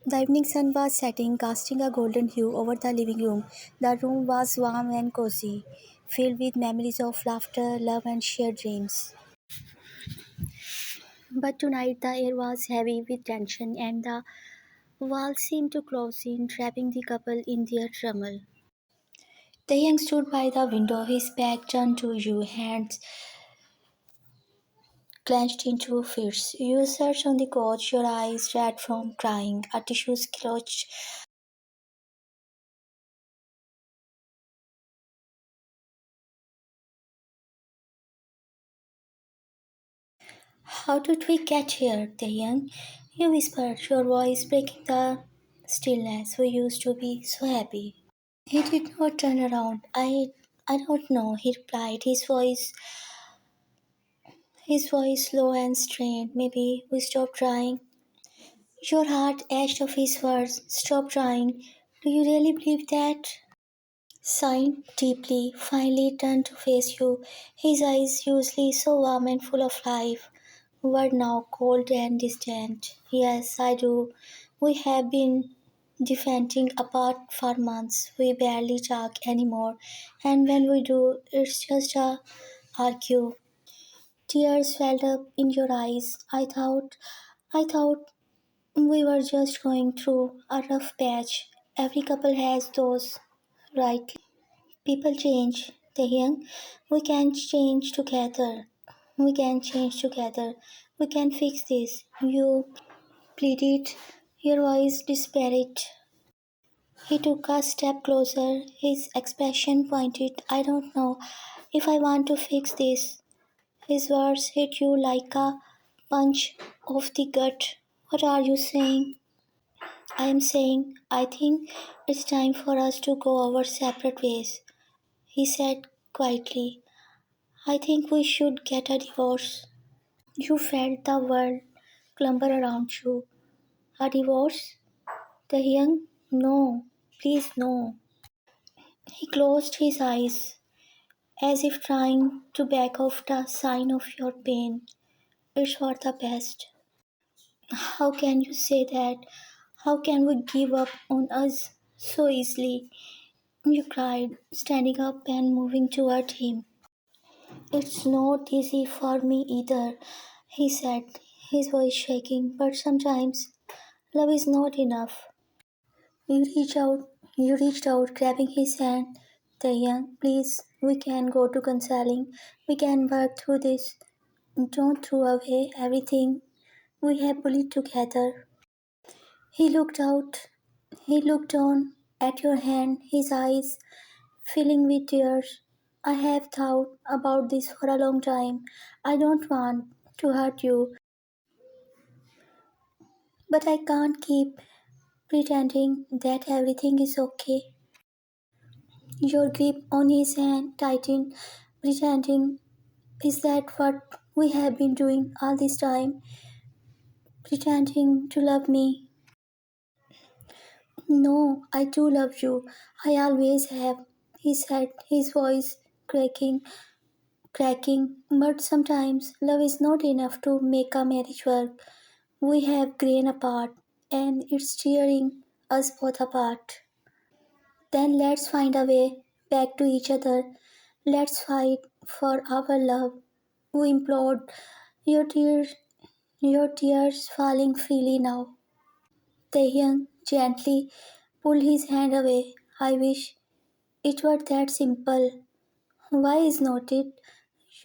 The evening sun was setting, casting a golden hue over the living room. The room was warm and cozy, filled with memories of laughter, love, and shared dreams. But tonight the air was heavy with tension, and the walls seemed to close in, trapping the couple in their turmoil. Taehyung stood by the window, his back turned to you, hands clenched into fists. You sat on the couch, your eyes red from crying, a tissue clutched. How did we get here, Taehyung? You whispered, your voice breaking the stillness. We used to be so happy. He did not turn around. I don't know, he replied, his voice low and strained. Maybe we stopped trying. Your heart edged off his words. Stop trying. Do you really believe that? Sighed deeply, finally turned to face you. His eyes, usually so warm and full of life, were now cold and distant. Yes, I do. We have been defending apart for months. We barely talk anymore, and when we do, it's just a argue. Tears welled up in your eyes. I thought we were just going through a rough patch. Every couple has those, right? People change. Taehyung, we can change together. We can change together. We can fix this. You pleaded, your voice desperate. He took a step closer, his expression pointed. I don't know if I want to fix this. His words hit you like a punch of the gut. What are you saying? I am saying, I think it's time for us to go our separate ways, he said quietly. I think we should get a divorce. You felt the world clumber around you. A divorce? The young? No, please no. He closed his eyes, as if trying to back off the sign of your pain. It's for the best. How can you say that? How can we give up on us so easily? You cried, standing up and moving toward him. It's not easy for me either, he said, his voice shaking, but sometimes love is not enough. You reached out, grabbing his hand. Taehyung, please, we can go to counseling. We can work through this. Don't throw away everything we have bullied together. He looked out. He looked on at your hand, his eyes filling with tears. I have thought about this for a long time. I don't want to hurt you, but I can't keep pretending that everything is okay. Your grip on his hand tightened, pretending, is that what we have been doing all this time? Pretending to love me? No, I do love you. I always have, he said, his voice cracking. But sometimes love is not enough to make a marriage work. We have grown apart, and it's tearing us both apart. Then let's find a way back to each other. Let's fight for our love. We implored, your tears, your tears falling freely now. Taehyung gently pulled his hand away. I wish it were that simple. Why is not it?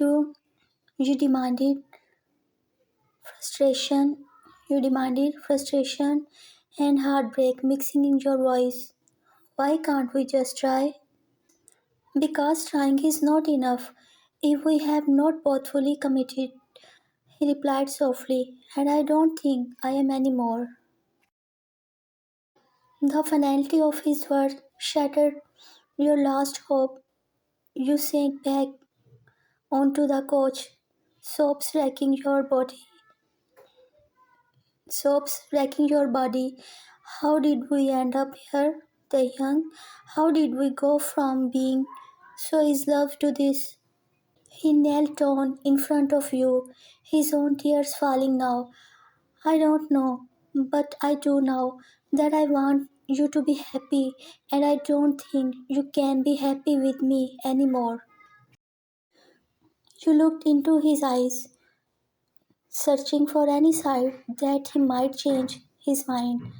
You, you demanded frustration. You demanded frustration and heartbreak mixing in your voice. Why can't we just try? Because trying is not enough if we have not both fully committed, he replied softly, and I don't think I am anymore. The finality of his words shattered your last hope. You sank back onto the couch, sobs racking your body. Sobs racking your body. How did we end up here, Taehyung? How did we go from being so in love to this? He knelt down in front of you, his own tears falling now. I don't know. But I do now that I want you to be happy, and I don't think you can be happy with me anymore. You looked into his eyes, searching for any sign that he might change his mind.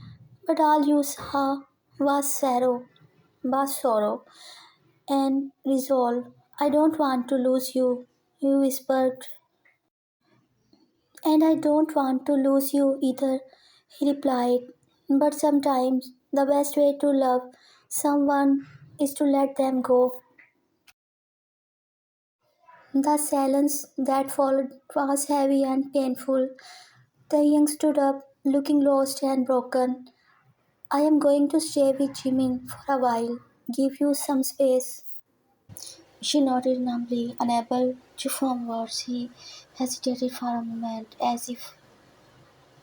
But all you saw was sorrow and resolve. I don't want to lose you, you whispered. And I don't want to lose you either, he replied. But sometimes the best way to love someone is to let them go. The silence that followed was heavy and painful. The young stood up, looking lost and broken. I am going to stay with Jimin for a while, give you some space. She nodded numbly, unable to form words. He hesitated for a moment, as if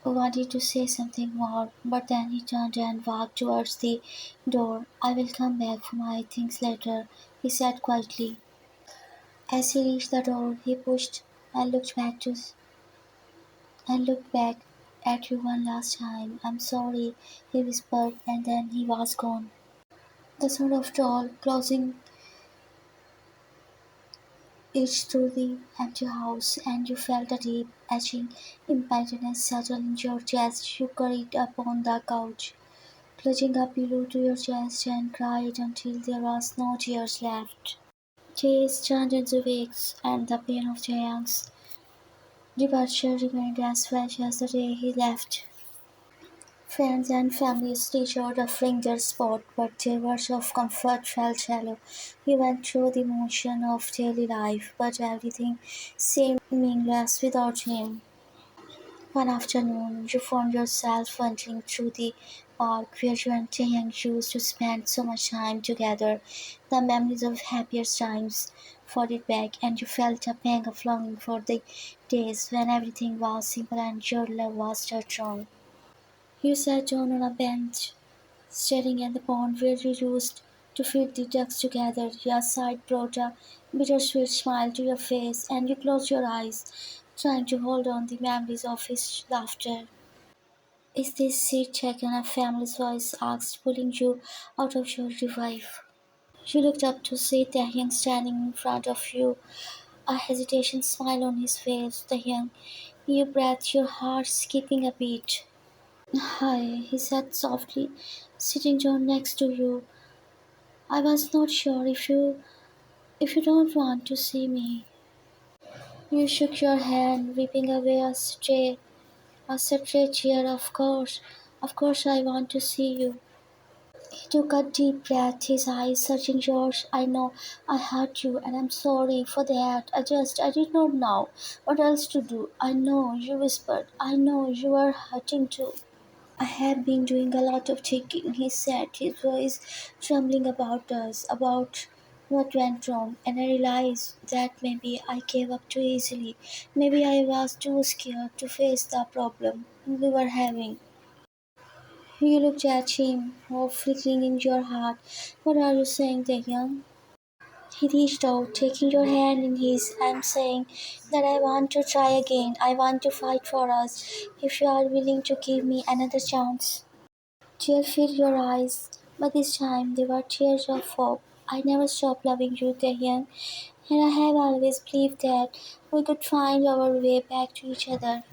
wanted to say something more, but then he turned and walked towards the door. I will come back for my things later, he said quietly. As he reached the door, he pushed and looked back at you one last time. I'm sorry, he whispered, and then he was gone. The sound of door closing each through the empty house, and you felt a deep, etching impatience settle in your chest. You curled up on the couch, clutching a pillow to your chest, and cried until there was no tears left. Days turned into weeks, and the pain of Jaehyung's departure remained as fresh as the day he left. Friends and family still showed offering their support, but their words of comfort felt shallow. He went through the motion of daily life, but everything seemed meaningless without him. One afternoon, you found yourself wandering through the park where you and Taehyung used to spend so much time together. The memories of happier times flooded back, and you felt a pang of longing for the days when everything was simple and your love was true. You sat down on a bench, staring at the pond where you used to feed the ducks together. Your sight brought a bittersweet smile to your face, and you closed your eyes, trying to hold on the memories of his laughter. Is this seat taken? A family's voice asked, pulling you out of your revive. You looked up to see Taehyung standing in front of you, a hesitation smile on his face. Taehyung, you breathed, your heart skipping a beat. Hi, he said softly, sitting down next to you. I was not sure if you don't want to see me. You shook your hand, wiping away a stray tear. Of course I want to see you. He took a deep breath, his eyes searching yours. I know I hurt you, and I'm sorry for that. I did not know what else to do. I know, you whispered. I know you are hurting too. I have been doing a lot of thinking, he said, his voice trembling about what went wrong, and I realized that maybe I gave up too easily. Maybe I was too scared to face the problem we were having. You looked at him, hope flickering in your heart. What are you saying, Taehyung? He reached out, taking your hand in his. I'm saying that I want to try again. I want to fight for us. If you are willing to give me another chance. Tears filled your eyes, but this time they were tears of hope. I never stopped loving you, Taehyung, and I have always believed that we could find our way back to each other.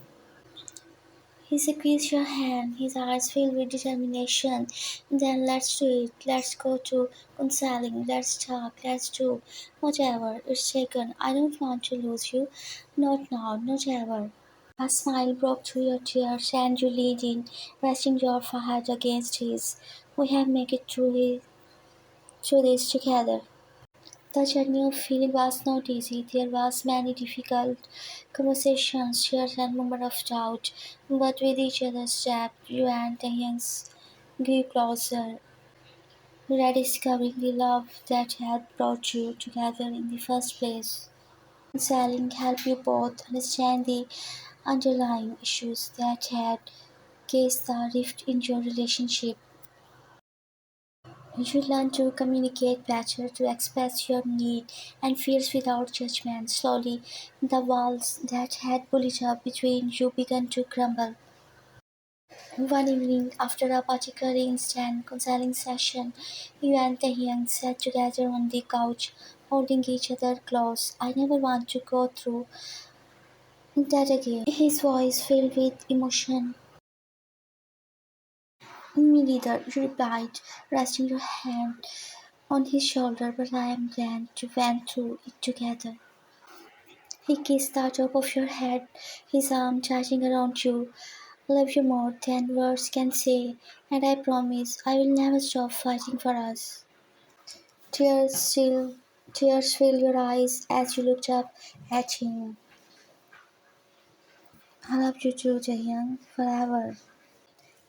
He squeezed your hand, his eyes filled with determination. Then let's do it. Let's go to counseling. Let's talk. Let's do whatever it's taken. I don't want to lose you. Not now, not ever. A smile broke through your tears, and you leaned in, resting your forehead against his. We have made it through this together. The journey of healing was not easy. There was many difficult conversations, tears, and moments of doubt. But with each other's step, you and the youngs grew closer, rediscovering the love that had brought you together in the first place. Counseling helped you both understand the underlying issues that had caused the rift in your relationship. You learn to communicate better, to express your need and fears without judgment. Slowly, the walls that had built up between you began to crumble. One evening, after a particularly instant counseling session, you and Taehyung sat together on the couch, holding each other close. I never want to go through that again. His voice filled with emotion. Me neither, you replied, resting your hand on his shoulder, but I am glad you went through it together. He kissed the top of your head, his arm tightened around you. Love you more than words can say, and I promise I will never stop fighting for us. Tears still tears filled your eyes as you looked up at him. I love you too, Jahyun, forever.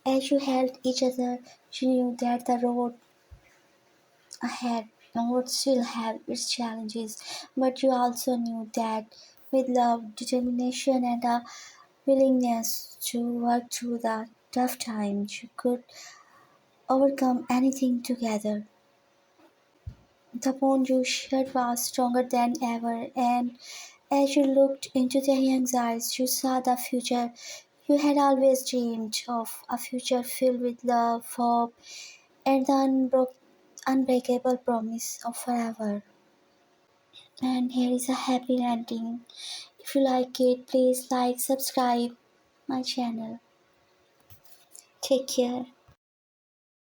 As you held each other, you knew that the road ahead would still have its challenges, but you also knew that with love, determination, and a willingness to work through the tough times, you could overcome anything together. The bond you shared was stronger than ever, and as you looked into the young eyes, you saw the future you had always dreamed of, a future filled with love, hope, and the unbreakable promise of forever. And here is a happy ending. If you like it, please like, subscribe my channel. Take care.